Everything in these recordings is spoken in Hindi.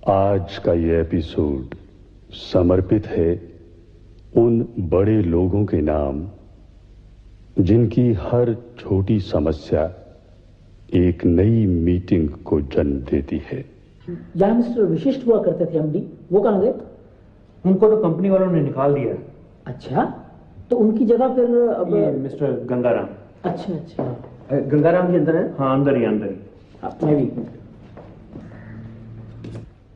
आज का ये एपिसोड समर्पित है उन बड़े लोगों के नाम जिनकी हर छोटी समस्या एक नई मीटिंग को जन्म देती है। जहाँ मिस्टर विशिष्ट हुआ करते थे एमडी, वो कहाँ गए? उनको तो कंपनी वालों ने निकाल दिया। अच्छा, तो उनकी जगह फिर अब ये मिस्टर गंगाराम। अच्छा अच्छा, गंगाराम जी अंदर है? हाँ अंदर ही मैं भी।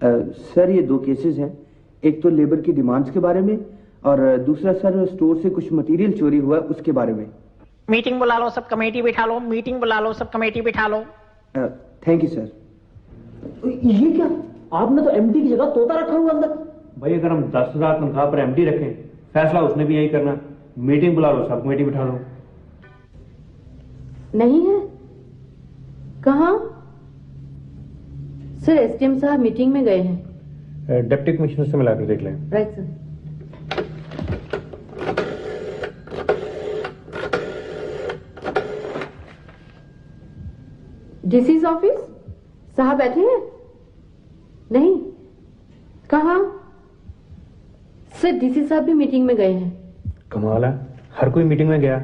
सर ये दो केसेस हैं, एक तो लेबर की डिमांड्स के बारे में और दूसरा सर स्टोर से कुछ मटेरियल चोरी हुआ उसके बारे में। मीटिंग बुला लो, सब कमेटी बिठा लो। मीटिंग बुला लो, सब कमेटी बिठा लो। Thank you sir. ये क्या, आपने तो एमडी की जगह तोता रखा हुआ अंदर। भाई अगर हम 10,000 तनख्वाह पर एमडी रखें, फैसला उसने भी यही करना। मीटिंग बुला लो, सब कमेटी बिठा लो। नहीं है? कहाँ? सर एसडीएम साहब मीटिंग में गए हैं। डिप्टी कमिश्नर से मिलाकर देख लें। Right sir. डीसी ऑफिस साहब बैठे हैं? नहीं, कहाँ? सर डीसी साहब भी मीटिंग में गए हैं। कमाल है, हर कोई मीटिंग में गया।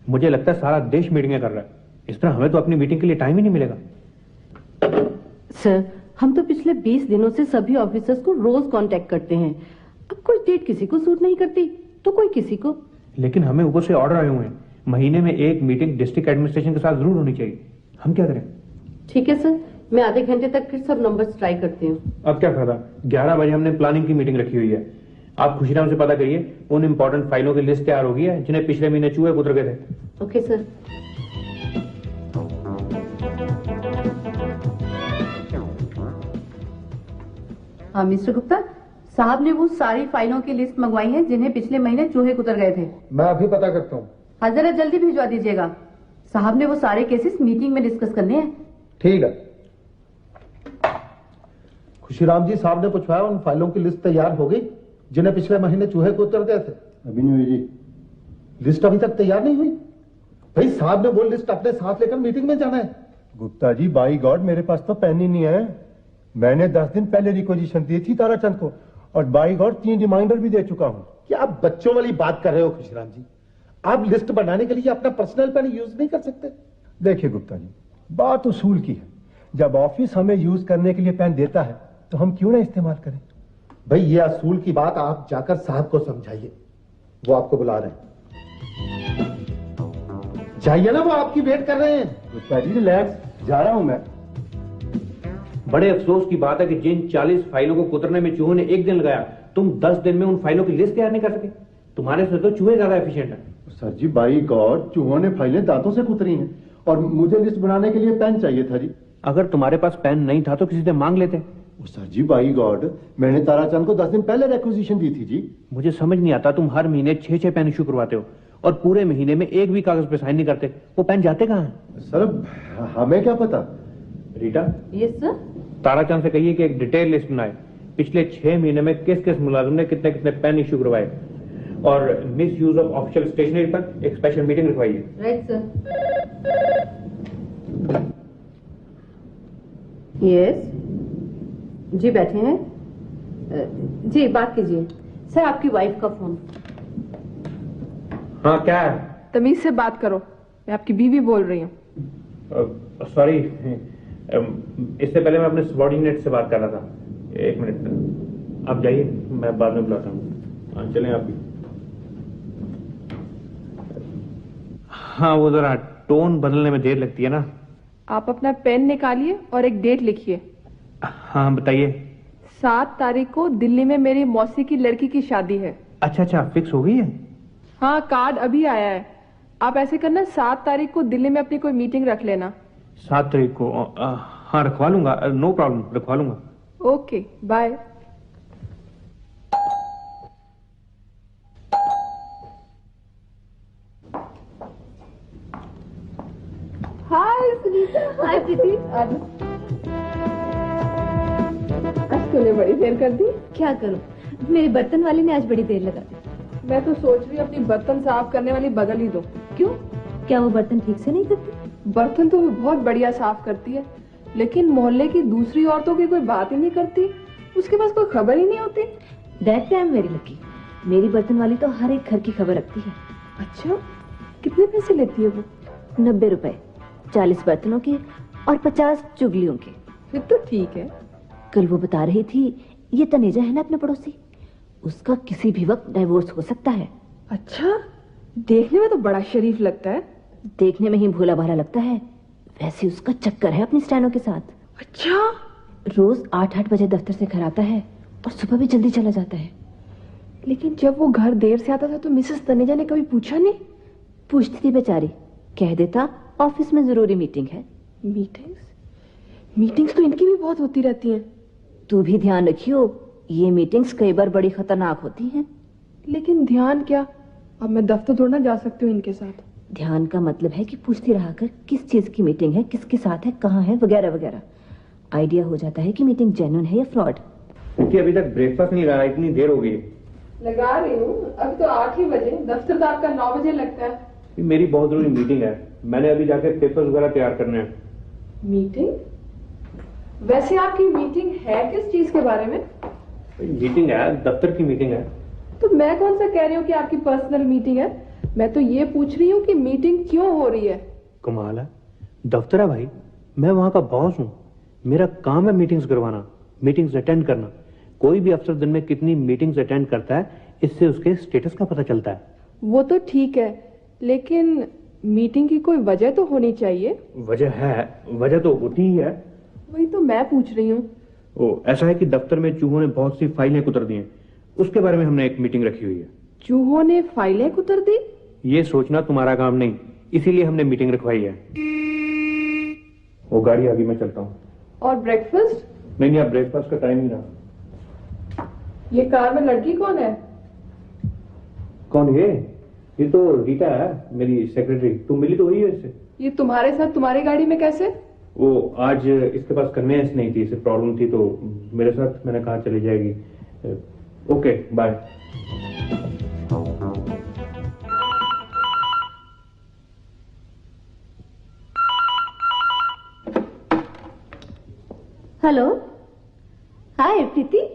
मुझे लगता है सारा देश मीटिंगें कर रहा है। इस तरह हमें तो अपनी मीटिंग के लिए टाइम ही नहीं मिलेगा। सर हम तो पिछले 20 दिनों से सभी ऑफिसर्स को रोज कांटेक्ट करते हैं। अब कोई डेट किसी को सूट नहीं करती तो कोई किसी को। लेकिन हमें ऊपर से ऑर्डर आए हुए हैं, महीने में एक मीटिंग डिस्ट्रिक्ट एडमिनिस्ट्रेशन के साथ जरूर होनी चाहिए। हम क्या करें? ठीक है सर, मैं आधे घंटे तक फिर सब नंबर्स ट्राई करती हूँ। अब क्या फायदा, 11 बजे हमने प्लानिंग की मीटिंग रखी हुई है। आप खुशीराम से पता करिए उन इंपॉर्टेंट फाइलों की लिस्ट तैयार हो गई है जिन्हें पिछले महीने चूहे कुतर गए थे। Okay sir. हाँ मिस्टर गुप्ता, साहब ने वो सारी फाइलों की लिस्ट मंगवाई है जिन्हें पिछले महीने चूहे कुतर गए थे। मैं अभी पता करता हूँ। हाँ जरा जल्दी भिजवा दीजिएगा, साहब ने वो सारे केसेस मीटिंग में डिस्कस करने हैं। ठीक है। खुशीराम जी, साहब ने पूछवाया उन फाइलों की लिस्ट तैयार हो गई जिन्हें पिछले महीने चूहे को उतर गए थे? अभी नहीं हुई जी। लिस्ट अभी तक तैयार नहीं हुई? भाई साहब ने वो लिस्ट अपने साथ लेकर मीटिंग में जाना है। गुप्ता जी, बाई गॉड मेरे पास तो पेन ही नहीं है। मैंने 10 दिन पहले रिक्वेजिशन दी थी ताराचंद को और बाई गॉड 3 रिमाइंडर भी दे चुका हूं। क्या आप बच्चों वाली बात कर रहे हो खुशीराम जी? आप लिस्ट बनाने के लिए अपना पर्सनल पेन यूज नहीं कर सकते? देखिए गुप्ता जी, बात उसूल की है। जब ऑफिस हमें यूज करने के लिए पेन देता है तो हम क्यों ना इस्तेमाल करें? भाई ये असूल की बात आप जाकर साहब को समझाइए, वो आपको बुला रहे हैं। जाइए ना, वो आपकी वेट कर रहे हैं। गुप्ता जी रिलैक्स, जा रहा हूं मैं। बड़े अफसोस की बात है कि जिन 40 फाइलों को कुतरने में चूहों ने 1 दिन लगाया, तुम 10 दिन में उन फाइलों की लिस्ट तैयार नहीं कर सके। तुम्हारे से तो चूहे ज्यादा एफिशिएंट है। सर जी, बाई गॉड चूहों ने फाइलें दांतों से कुतरी हैं और मुझे लिस्ट बनाने के लिए पेन चाहिए था जी। अगर तुम्हारे पास पेन नहीं था तो किसी से मांग लेते। सर जी बाई गॉड, मैंने ताराचंद को 10 दिन पहले रिक्वेजिशन दी थी जी। मुझे समझ नहीं आता, तुम हर महीने 6 पेन इशू करवाते हो और पूरे महीने में एक भी कागज पे साइन नहीं करते। वो पेन जाते कहाँ हैं? सर हमें क्या पता। रीटा। Yes sir. ताराचंद से कहिए कि एक डिटेल लिस्ट बनाए, पिछले 6 महीने में किस किस मुलाजिम ने कितने कितने पेन इशू करवाए और misuse of official stationery पर एक स्पेशल मीटिंग रखवाइए। Right sir. यस जी, बैठे हैं जी, बात कीजिए। सर आपकी वाइफ का फोन। हाँ क्या है? तमीज से बात करो, मैं आपकी बीवी बोल रही हूँ। सॉरी, इससे पहले मैं अपने सबॉर्डिनेट से बात कर रहा था। 1 मिनट, आप जाइए, मैं बाद में बुलाता हूँ। हाँ चलें आप भी। हाँ वो जरा टोन बदलने में देर लगती है ना। आप अपना पेन निकालिए और एक डेट लिखिए। हाँ बताइए। 7 तारीख को दिल्ली में मेरी मौसी की लड़की की शादी है। अच्छा, फिक्स हो गई है? हाँ, कार्ड अभी आया है। आप ऐसे करना, 7 तारीख को दिल्ली में अपनी कोई मीटिंग रख लेना। 7 तारीख को? हाँ रखवा लूंगा, नो प्रॉब्लम, रखवा लूंगा। Okay bye. Hi Sunita. Hi Preeti. आज तूने बड़ी देर कर दी। क्या करूं, मेरे बर्तन वाले ने आज बड़ी देर लगा दी। मैं तो सोच रही हूँ अपनी बर्तन साफ करने वाली बदल ही दो। क्यों, क्या वो बर्तन ठीक से नहीं करती? बर्तन तो वो बहुत बढ़िया साफ करती है, लेकिन मोहल्ले की दूसरी औरतों की कोई बात ही नहीं करती। उसके पास कोई खबर ही नहीं होती। That I am very lucky. मेरी बर्तन वाली तो हर एक घर की खबर रखती है। अच्छा, कितने पैसे लेती है वो? 90 रुपए, 40 बर्तनों के और 50 चुगलियों के। फिर तो ठीक है। कल वो बता रही थी, ये तनेजा है ना अपने पड़ोसी, उसका किसी भी वक्त डाइवोर्स हो सकता है। अच्छा, देखने में तो बड़ा शरीफ लगता है। देखने में ही भोला भाला लगता है, वैसे उसका चक्कर है अपनी स्टैनो के साथ। अच्छा, रोज 8-8 बजे दफ्तर से घर आता है और सुबह भी जल्दी चला जाता है। लेकिन जब वो घर देर से आता था तो मिसेस तनेजा ने कभी पूछा नहीं? पूछती थी बेचारी, कह देता ऑफिस में जरूरी मीटिंग है। मीटिंग्स तो इनकी भी बहुत होती रहती हैं। तू भी ध्यान रखियो, ये मीटिंग्स कई बार बड़ी खतरनाक होती हैं। लेकिन ध्यान क्या, अब मैं दफ्तर थोड़ा जा सकती हूँ इनके साथ। ध्यान का मतलब है कि पूछती रहा कर किस चीज की मीटिंग है, किसके साथ है, कहाँ है, वगैरह वगैरह। आइडिया हो जाता है कि मीटिंग जेन्युइन है या फ्रॉड। क्योंकि अभी तक ब्रेकफास्ट नहीं रहा, इतनी देर हो गई। लगा रही हूँ, अभी तो 8 ही बजे, दफ्तर तो आपका 9 बजे लगता है। मेरी बहुत जरूरी मीटिंग है, मैंने अभी जाके पेपर्स वगैरह तैयार करने हैं। मीटिंग? वैसे आपकी मीटिंग है किस चीज के बारे में? मीटिंग है, दफ्तर की मीटिंग है। तो मैं कौन सा कह रही हूँ कि आपकी पर्सनल मीटिंग है। मैं तो ये पूछ रही हूँ कि मीटिंग क्यों हो रही है। कमाल है, दफ्तर है भाई, मैं वहां का बॉस हूँ, मेरा काम है मीटिंग्स करवाना, मीटिंग्स अटेंड करना। कोई भी अफसर दिन में कितनी मीटिंग्स अटेंड करता है, इससे उसके स्टेटस का पता चलता है। वो तो ठीक है, लेकिन मीटिंग की कोई वजह तो होनी चाहिए। वजह है, वजह तो होती ही है। वही तो मैं पूछ रही हूँ। ओ, ऐसा है कि दफ्तर में चूहों ने बहुत सी फाइलें कुतर दी हैं, उसके बारे में हमने एक मीटिंग रखी हुई है। चूहों ने फाइलें कुतर दी? ये सोचना तुम्हारा काम नहीं, इसीलिए हमने मीटिंग रखवाई है। वो गाड़ी आ गई, मैं चलता हूँ। और ब्रेकफास्ट? नहीं, अब ब्रेकफास्ट का टाइम ही रहा। ये कार में लड़की कौन है? कौन ये तो रीटा है, मेरी सेक्रेटरी। तुम मिली तो हुई है इससे। ये तुम्हारे साथ तुम्हारी गाड़ी में कैसे? वो आज इसके पास कन्वेंस नहीं थी, इसे प्रॉब्लम थी, तो मेरे साथ, मैंने कहा चली जाएगी। Okay, bye. Hello, hi Preeti.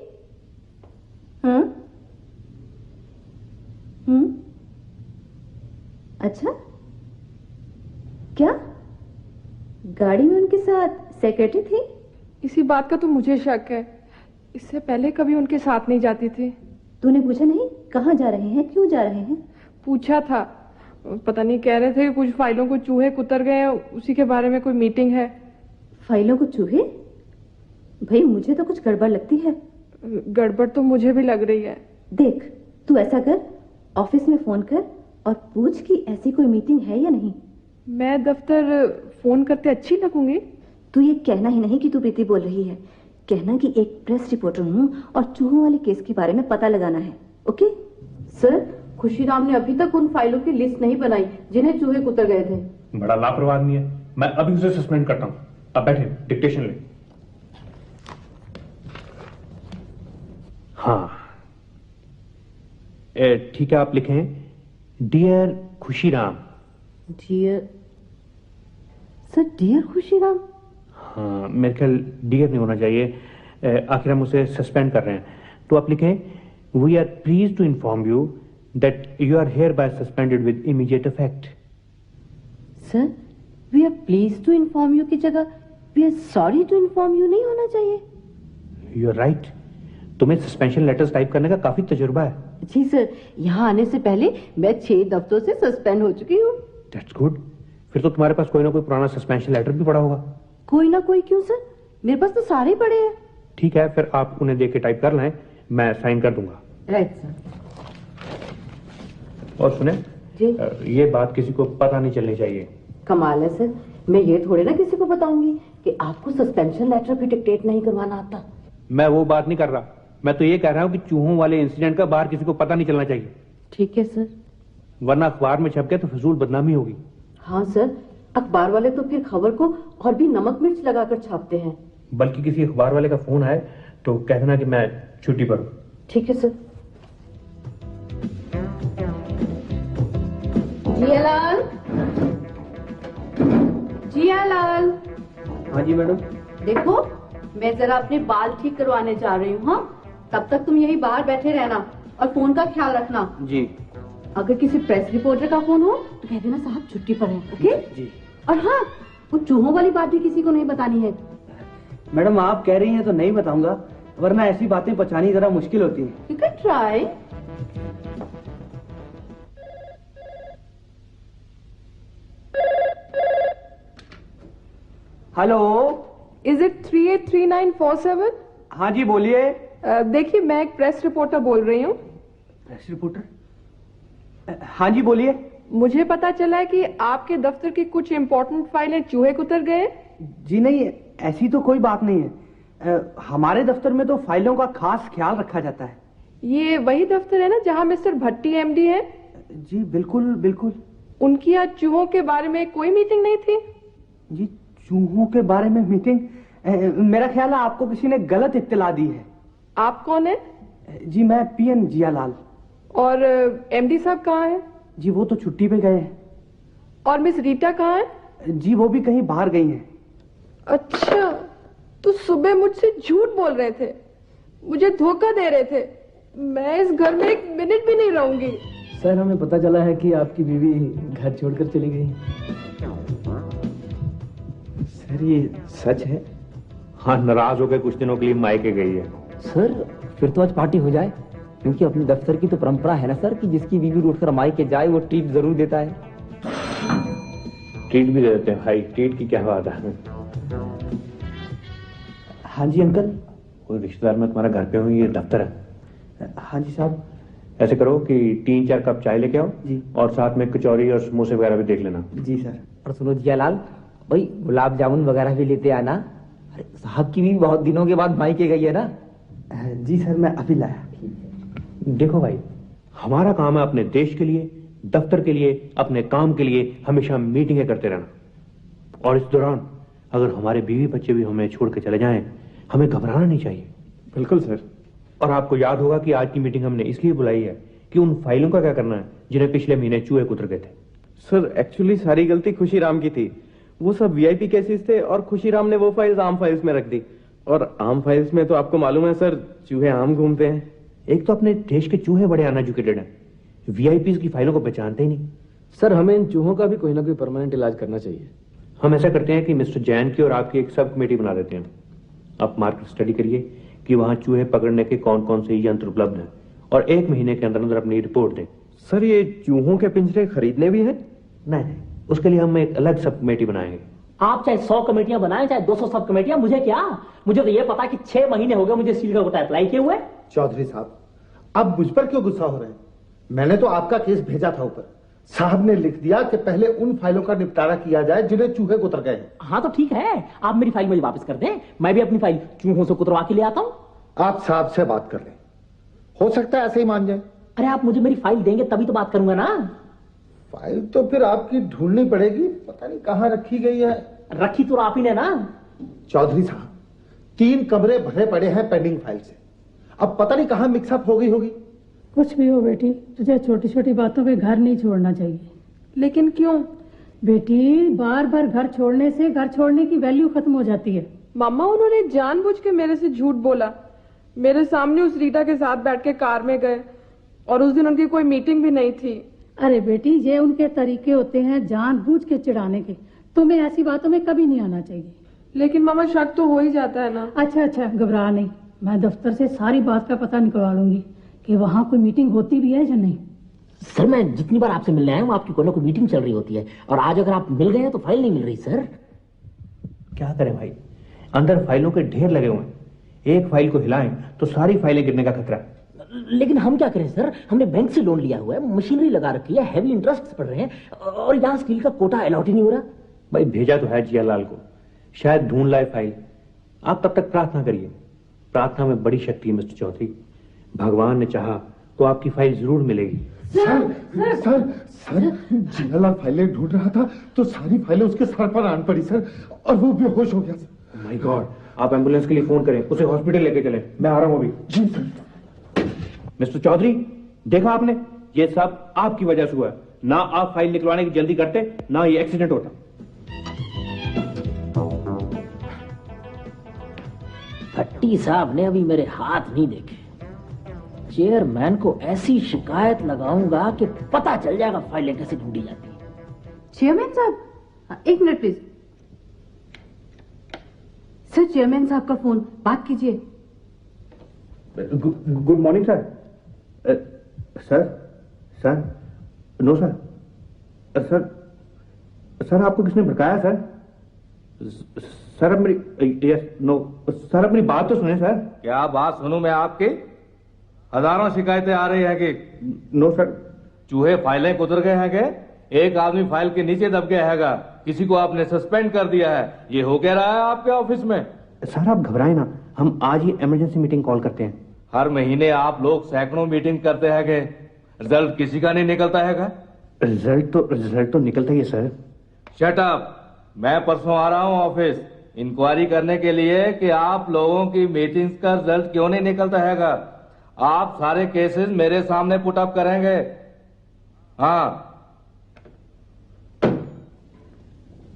अच्छा, क्या गाड़ी में उनके साथ सेक्रेटरी थी? इसी बात का तो मुझे शक है, इससे पहले कभी उनके साथ नहीं जाती थी। तूने पूछा नहीं कहाँ जा रहे हैं, क्यों जा रहे हैं? पूछा था, पता नहीं, कह रहे थे कि कुछ फाइलों को चूहे कुतर गए, उसी के बारे में कोई मीटिंग है। फाइलों को चूहे? भाई मुझे तो कुछ गड़बड़ लगती है। गड़बड़ तो मुझे भी लग रही है। देख, तू ऐसा कर, ऑफिस में फोन कर और पूछ कि ऐसी कोई मीटिंग है या नहीं। मैं दफ्तर फोन करते अच्छी लगूंगी? तू ये कहना ही नहीं कि तू प्रीति बोल रही है, कहना कि एक प्रेस रिपोर्टर हूँ और चूहों वाले केस के बारे में पता लगाना है। ओके सर, खुशीराम ने अभी तक उन फाइलों की लिस्ट नहीं बनाई जिन्हें चूहे कुतर गए थे। बड़ा लापरवाह आदमी है, मैं अभी उसे सस्पेंड करता हूँ। अब बैठे, डिक्टेशन ले। हाँ ठीक है, आप लिखें, dear Khushiram. Dear sir, dear Khushiram? हाँ, मेरे ख्याल डियर नहीं होना चाहिए, आखिर हम उसे सस्पेंड कर रहे हैं, तो आप लिखें, we are please to inform you that you are hereby suspended with immediate effect. Sir, we are please to inform you की जगह we are sorry to inform you नहीं होना चाहिए? यू आर राइट, तुम्हें सस्पेंशन लेटर्स टाइप करने का काफी तजुर्बा है। जी सर, यहाँ आने से पहले मैं 6 दफ्तरों से सस्पेंड हो चुकी हूँ। दैट्स गुड, फिर तो तुम्हारे पास कोई ना कोई पुराना सस्पेंशन लेटर भी पड़ा होगा। कोई ना कोई क्यों सर, मेरे पास तो सारे पड़े हैं। ठीक है, फिर आप उन्हें देख के टाइप कर लें, मैं साइन कर दूंगा। Right sir. और सुने जी, ये बात किसी को पता नहीं चलनी चाहिए। कमाल है सर, मैं ये थोड़े ना किसी को बताऊंगी कि आपको सस्पेंशन लेटर भी डिक्टेट नहीं करवाना आता। मैं वो बात नहीं कर रहा, मैं तो ये कह रहा हूँ कि चूहों वाले इंसिडेंट का बाहर किसी को पता नहीं चलना चाहिए। ठीक है सर। वरना अखबार में छप गया तो फजूल बदनामी होगी। हाँ सर, अखबार वाले तो फिर खबर को और भी नमक मिर्च लगाकर छापते हैं। बल्कि किसी अखबार वाले का फोन आए तो कह देना कि मैं छुट्टी पर हूँ। ठीक है सर। जियालाल, जियालाल। हाँ जी मैडम। देखो, मैं जरा अपने बाल ठीक करवाने जा रही हूँ। हाँ, तब तक तुम यही बाहर बैठे रहना और फोन का ख्याल रखना। जी। अगर किसी प्रेस रिपोर्टर का फोन हो तो कह देना साहब छुट्टी पर है। ओके जी। और हाँ, वो चूहों वाली बात भी किसी को नहीं बतानी है। मैडम आप कह रही हैं तो नहीं बताऊंगा, वरना ऐसी बातें पहचानी जरा मुश्किल होती है। You can try. Hello, is it 383947? हाँ जी बोलिए। देखिए, मैं एक प्रेस रिपोर्टर बोल रही हूँ। Press reporter? हाँ जी बोलिए। मुझे पता चला है कि आपके दफ्तर की कुछ इम्पोर्टेंट फाइलें चूहे कुतर गए। जी नहीं, ऐसी तो कोई बात नहीं है। हमारे दफ्तर में तो फाइलों का खास ख्याल रखा जाता है। ये वही दफ्तर है ना जहाँ मिस्टर भट्टी एमडी है? जी बिल्कुल बिल्कुल। उनकी आज चूहों के बारे में कोई मीटिंग नहीं थी? जी चूहों के बारे में मीटिंग? मेरा ख्याल है आपको किसी ने गलत इत्तला दी है। आप कौन है? जी मैं पीएन जियालाल। और एमडी साहब कहाँ हैं? जी वो तो छुट्टी पे गए हैं। और मिस रीटा कहाँ है? जी वो भी कहीं बाहर गई हैं। अच्छा, तो सुबह मुझसे झूठ बोल रहे थे, मुझे धोखा दे रहे थे। मैं इस घर में एक मिनट भी नहीं रहूंगी। सर, हमें पता चला है कि आपकी बीवी घर छोड़कर चली गई। सर ये सच है? हाँ, नाराज होकर कुछ दिनों के लिए मायके गई है। सर, फिर तो आज पार्टी हो जाए, क्योंकि अपने दफ्तर की तो परंपरा है ना सर कि जिसकी बीवी उठकर मायके जाए वो ट्रीट जरूर देता है। ट्रीट भी दे देते हैं भाई, ट्रीट की क्या बात है। हाँ जी अंकल। कोई रिश्तेदार में तुम्हारा घर पे हूँ, ये दफ्तर है। हाँ जी साहब। ऐसे करो कि 3-4 कप चाय लेके आओ जी। और साथ में कचौरी और समोसे वगैरह भी देख लेना। जी सर। और सुनो जियालाल, भाई गुलाब जामुन वगैरह भी लेते आना। अरे साहब की भी बहुत दिनों के बाद मायके गई है ना। जी सर, मैं अभी लाया। देखो भाई, हमारा काम है अपने देश के लिए, दफ्तर के लिए, अपने काम के लिए हमेशा मीटिंगें करते रहना। और इस दौरान अगर हमारे बीवी बच्चे भी हमें छोड़ के चले जाएं, हमें घबराना नहीं चाहिए। बिल्कुल सर। और आपको याद होगा कि आज की मीटिंग हमने इसलिए बुलाई है कि उन फाइलों का क्या करना है जिन्हें पिछले महीने चूहे कुतर गए थे। सर एक्चुअली सारी गलती खुशीराम की थी। वो सब वीआईपी केसेस थे और खुशीराम ने वो फाइल्स आम फाइल्स में रख दी। और आम फाइल्स में तो आपको मालूम है सर, चूहे आम घूमते हैं। एक तो अपने देश के चूहे बड़े अनएजुकेटेड हैं, वीआईपीज की फाइलों को पहचानते ही नहीं। सर, हमें इन चूहों का भी कोई ना कोई परमानेंट इलाज करना चाहिए। हम ऐसा करते हैं कि मिस्टर जैन की और आपकी एक सब कमेटी बना देते हैं। आप मार्केट स्टडी करिए कि वहां चूहे पकड़ने के कौन कौन से यंत्र उपलब्ध हैं और 1 महीने के अंदर अंदर अपनी रिपोर्ट दें। सर ये चूहों के पिंजरे खरीदने भी हैं? नहीं, उसके लिए हम एक अलग सब कमेटी बनाएंगे। आप चाहे 100 कमेटियां बनाएं, चाहे 200 सब कमेटियां, मुझे क्या। मुझे तो ये पता कि 6 महीने हो गए मुझे सील का कोटा अप्लाई किए हुए। चौधरी साहब, अब मुझ पर क्यों गुस्सा हो रहे हैं? मैंने तो आपका केस भेजा था ऊपर। साहब ने लिख दिया कि पहले उन फाइलों का निपटारा किया जाए जिन्हें चूहे कुतर गए हैं। हाँ तो ठीक है, आप मेरी फाइल मुझे वापस कर दें, मैं भी अपनी फाइल चूहों से कुतरवा के ले आता हूँ। आप साहब से बात कर लें, हो सकता है ऐसे ही मान जाए। अरे आप मुझे मेरी फाइल देंगे तभी तो बात करूंगा ना। फाइल तो फिर आपकी ढूंढनी पड़ेगी, पता नहीं कहाँ रखी गई है। रखी तो आप ही ने ना। चौधरी साहब, 3 कमरे भरे पड़े हैं पेंडिंग फाइल से, अब पता नहीं कहाँ मिक्सअप हो गई होगी। कुछ भी हो बेटी, तुझे छोटी छोटी बातों पे घर नहीं छोड़ना चाहिए। लेकिन क्यों? बेटी, बार बार घर छोड़ने से घर छोड़ने की वैल्यू खत्म हो जाती है। मामा, उन्होंने जानबूझ के मेरे से झूठ बोला। मेरे सामने उस रीटा के साथ बैठ के कार में गए और उस दिन उनकी कोई मीटिंग भी नहीं थी। अरे बेटी, ये उनके तरीके होते हैं जानबूझ के चिढ़ाने के। तुम्हें ऐसी बातों में कभी नहीं आना चाहिए। लेकिन मामा, शक तो हो ही जाता है ना। अच्छा अच्छा, घबरा नहीं, मैं दफ्तर से सारी बात का पता निकलवा लूंगी कि वहाँ कोई मीटिंग होती भी है या नहीं। सर, मैं जितनी बार आपसे मिलने आया हूँ आपकी कोई ना कोई मीटिंग चल रही होती है, और आज अगर आप मिल गए हैं तो फाइल नहीं मिल रही। सर क्या करें भाई, अंदर फाइलों के ढेर लगे हुए हैं। एक फाइल को हिलाएं तो सारी फाइलें गिरने का खतरा। लेकिन हम क्या करें सर, हमने बैंक से लोन लिया हुआ है, मशीनरी लगा रखी है, हैवी इंटरेस्ट पड़ रहे हैं, और यहाँ स्टील का कोटा अलॉट ही नहीं हो रहा। भाई भेजा तो है जियालाल को, शायद ढूंढ लाए फाइल। आप तब तक प्रार्थना करिए, प्रार्थना में बड़ी शक्ति है मिस्टर चौधरी। भगवान ने चाहा तो आपकी फाइल जरूर मिलेगी। सर सर सर, जियालाल फाइलें ढूंढ रहा था तो सारी फाइलें उसके सर पर आन पड़ी सर, और वो बेहोश हो गया सर। माय गॉड, आप एम्बुलेंस के लिए फोन करें, उसे हॉस्पिटल लेके चलें। मैं आ रहा हूं अभी। जी सर। मिस्टर चौधरी, देखा आपने, ये सब आपकी वजह से हुआ है। ना आप फाइल निकलवाने की जल्दी करते, ना ये एक्सीडेंट होता। भट्टी साहब ने अभी मेरे हाथ नहीं देखे। चेयरमैन को ऐसी शिकायत लगाऊंगा कि पता चल जाएगा फाइलें कैसे ढूंढी जाती हैं। चेयरमैन साहब, एक मिनट प्लीज। सर, चेयरमैन साहब का फोन, बात कीजिए। Good morning sir. Sir no sir आपको किसने भड़काया सर? सर अब मेरी यस नो सर अब मेरी बात तो सुने सर। क्या बात सुनूं मैं आपकी? हजारों शिकायतें आ रही है कि नो सर। चूहे फाइलें कुतर गए हैं कि एक आदमी फाइल के नीचे दब गया हैगा, किसी को आपने सस्पेंड कर दिया है, ये हो क्या रहा है आपके ऑफिस में? सर आप घबराए ना, हम आज ही इमरजेंसी मीटिंग कॉल करते हैं। हर महीने आप लोग सैकड़ों मीटिंग करते हैं कि रिजल्ट किसी का नहीं निकलता हैगा? रिजल्ट तो निकलता ही है सर। Shut up. मैं परसों आ रहा हूं ऑफिस इंक्वायरी करने के लिए कि आप लोगों की मीटिंग्स का रिजल्ट क्यों नहीं निकलता हैगा। आप सारे केसेस मेरे सामने पुट अप करेंगे। हाँ,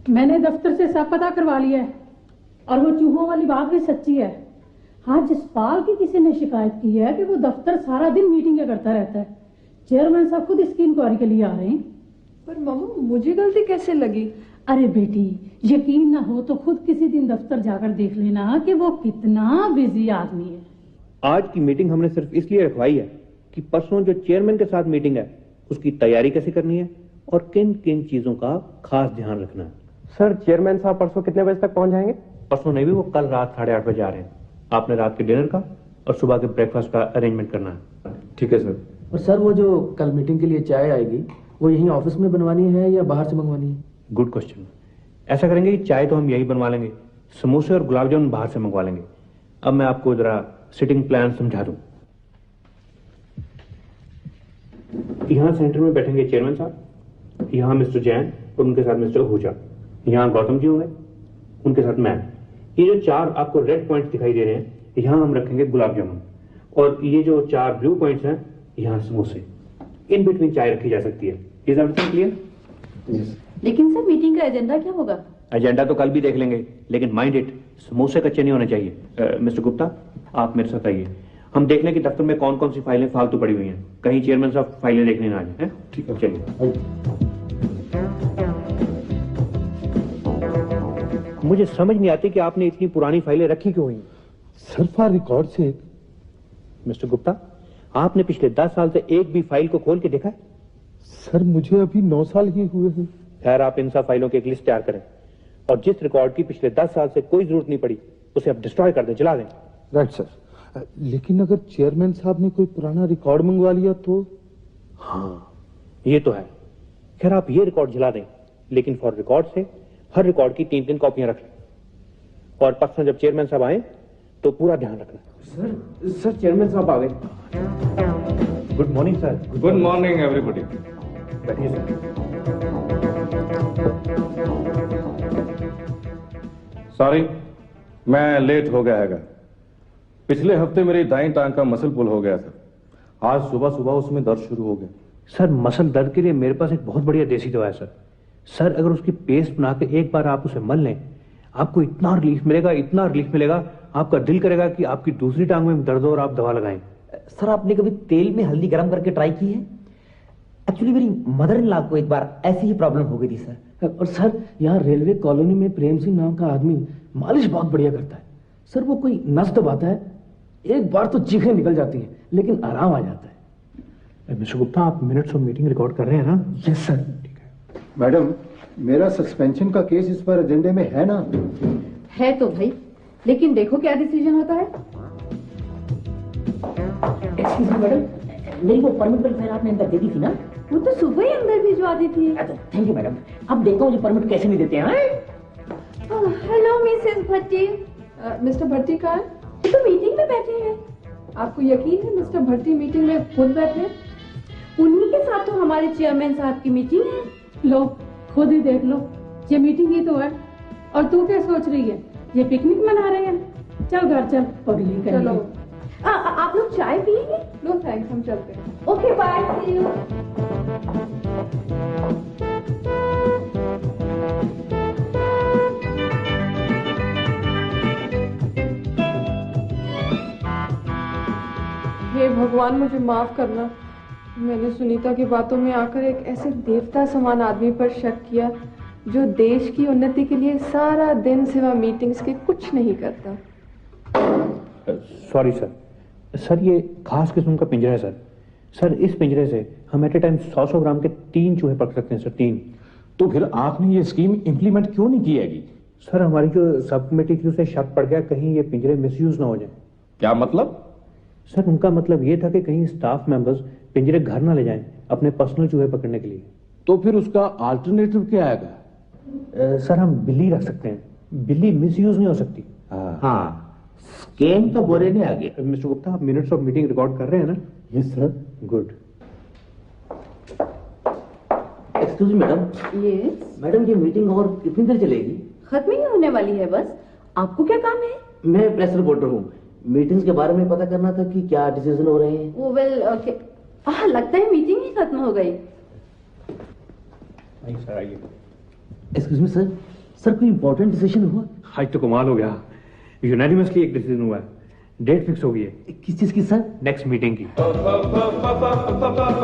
मैंने दफ्तर से सब पता करवा लिया है और वो चूहों वाली बात भी सच्ची है। हाँ, जसपाल की किसी ने शिकायत की है कि वो दफ्तर सारा दिन मीटिंगें करता रहता है। चेयरमैन साहब खुद इसकी इंक्वायरी के लिए आ रहे हैं। पर मामू, मुझे गलती कैसे लगी? अरे बेटी, यकीन ना हो तो खुद किसी दिन दफ्तर जाकर देख लेना कि वो कितना बिजी आदमी है। आज की मीटिंग हमने सिर्फ इसलिए रखवाई है कि परसों जो चेयरमैन के साथ मीटिंग है उसकी तैयारी कैसे करनी है और किन किन चीजों का खास ध्यान रखना है। सर, चेयरमैन साहब परसों कितने बजे तक पहुंच जाएंगे? परसों नहीं भी, वो कल रात 8:30 बजे आ रहे हैं। आपने रात के डिनर का और सुबह के ब्रेकफास्ट का अरेंजमेंट करना है। ठीक है सर। और सर, वो जो कल मीटिंग के लिए चाय आएगी वो यहीं ऑफिस में बनवानी है या बाहर से मंगवानी है? Good question. ऐसा करेंगे कि चाय तो हम यही बनवा लेंगे, समोसे और गुलाब जामुन बाहर से मंगवा लेंगे। अब मैं आपको जरा सिटिंग प्लान समझा दूं। यहां सेंटर में बैठेंगे चेयरमैन साहब, यहां मिस्टर जैन और उनके साथ मिस्टर आहूजा, यहां गौतम जी होंगे, उनके साथ मैं। ये जो 4 आपको रेड पॉइंट्स दिखाई दे रहे हैं, यहां हम रखेंगे गुलाब जामुन, और ये जो 4 ब्लू पॉइंट्स हैं यहां समोसे। इन बिटवीन चाय रखी जा सकती है। Is everything clear? लेकिन सर, मीटिंग का एजेंडा क्या होगा? एजेंडा तो कल भी देख लेंगे, लेकिन माइंड इट, समोसे कच्चे नहीं होने चाहिए। मिस्टर गुप्ता, आप मेरे साथ आइए, हम देख लें कि दफ्तर में कौन कौन सी फाइलें फालतू पड़ी हुई हैं। कहीं चेयरमैन साहब फाइलें देखने ना आ जाए। ठीक है, चलिए। मुझे समझ नहीं आती कि आपने इतनी पुरानी फाइलें रखी क्यों हुई? सर, फॉर रिकॉर्ड से। मिस्टर गुप्ता, आपने पिछले 10 साल से एक भी फाइल को खोल के देखा है? सर, मुझे अभी 9 साल ही हुए हैं। खैर, आप इन सब फाइलों की एक लिस्ट तैयार करें और जिस रिकॉर्ड की पिछले 10 साल से कोई जरूरत नहीं पड़ी उसे आप डिस्ट्रॉय कर दें, जला दें। Right sir. लेकिन अगर चेयरमैन साहब ने कोई पुराना रिकॉर्ड मंगवा लिया तो? हाँ, ये तो है। खैर, आप ये रिकॉर्ड जला दें, लेकिन फॉर रिकॉर्ड से हर रिकॉर्ड की 3-3 कॉपियां रख लें, और परसों जब चेयरमैन साहब आए तो पूरा ध्यान रखना। सर चेयरमैन साहब आ गए। Good morning sir. Good morning everybody. बैठिए सर। सॉरी, मैं लेट हो गया हैगा। पिछले हफ्ते मेरी दाईं टांग का मसल पुल हो गया था, आज सुबह सुबह उसमें दर्द शुरू हो गया। सर, मसल दर्द के लिए मेरे पास एक बहुत बढ़िया देसी दवा है सर। सर, अगर उसकी पेस्ट बना के एक बार आप उसे मल लें, आपको इतना रिलीफ मिलेगा, इतना रिलीफ मिलेगा, आपका दिल करेगा कि आपकी दूसरी टांग में दर्द हो और आप दवा लगाएं। सर, आपने कभी तेल में हल्दी गर्म करके ट्राई की है? एक्चुअली मेरी मदर इन लॉ को एक बार ऐसी ही प्रॉब्लम हो गई थी सर। और सर, यहाँ रेलवे कॉलोनी में प्रेम सिंह नाम का आदमी मालिश बहुत बढ़िया करता है सर। वो कोई नस दबाता है, एक बार तो चीखें निकल जाती हैं, लेकिन आराम आ जाता है। मिस्टर गुप्ता, आप मिनट्स ऑफ मीटिंग रिकॉर्ड कर रहे हैं ना? Yes sir. ठीक है मैडम, मेरा सस्पेंशन का केस इस पर एजेंडे में है ना? है तो भाई, लेकिन देखो क्या डिसीजन होता है। एक्सक्यूज मी मैडम, मेरी वो परमिट वाली फाइल आपने अंदर दे दी थी ना? वो तो सुबह ही अंदर भिजवा दी थी। Thank you madam. अब देखो मुझे परमिट कैसे नहीं देते हैं। हेलो मिसेस भट्टी। मिस्टर भट्टी कहाँ है? ये तो मीटिंग में बैठे हैं। आपको यकीन है मिस्टर भट्टी मीटिंग में खुद बैठे? उन्हीं के साथ तो हमारे चेयरमैन साहब की मीटिंग है। लो, खुद ही देख लो, ये मीटिंग ही तो है। और तू क्या सोच रही है, ये पिकनिक मना रहे हैं? चल घर चल, पगली करेंगे। चलो। आप लोग चाय पिएंगे? नो थैंक्स, हम चलते हैं। Okay, bye, see you. हे भगवान, मुझे माफ करना। मैंने सुनीता की बातों में आकर एक ऐसे देवता समान आदमी पर शक किया जो देश की उन्नति के लिए सारा दिन सिवा मीटिंग्स के कुछ नहीं करता। Sorry sir. सर ये खास किस्म का पिंजरा है सर। सर इस पिंजरे से हम एट ए टाइम 100 ग्राम के 3 चूहे पकड़ सकते हैं सर, 3। तो फिर आपने ये स्कीम इंप्लीमेंट क्यों नहीं की हैगी? सर हमारी जो सब कमेटी थी उसे शक पड़ गया कहीं ये पिंजरे मिसयूज ना हो जाए। क्या मतलब? सर उनका मतलब ये था कि कहीं स्टाफ मेंबर्स पिंजरे घर ना ले जाएं अपने पर्सनल चूहे पकड़ने के लिए। तो फिर उसका अल्टरनेटिव क्या आएगा? सर हम बिल्ली रख सकते हैं, बिल्ली मिसयूज नहीं हो सकती। हाँ, स्कैम तो बोरे ने आगे। मिस्टर गुप्ता, आप मिनट्स ऑफ मीटिंग रिकॉर्ड कर रहे हैं ना? Yes sir. Good. Excuse me madam. Yes madam ये मीटिंग और कितनी देर चलेगी? खत्म ही होने वाली है बस। आपको क्या काम है? मैं प्रेस रिपोर्टर हूँ। मीटिंग्स के बारे में पता करना था कि क्या डिसीजन हो रहे हैं। वो वेल ओके। लगता है मीटिंग ही खत्म हो गई। सर आइए। एक्सक्यूज मी सर, सर कोई इंपॉर्टेंट डिसीजन हुआ? आज तो कमाल हो गया, यूनानिमसली एक डिसीजन हुआ है। डेट फिक्स हो गई है। किस चीज की सर? नेक्स्ट मीटिंग की।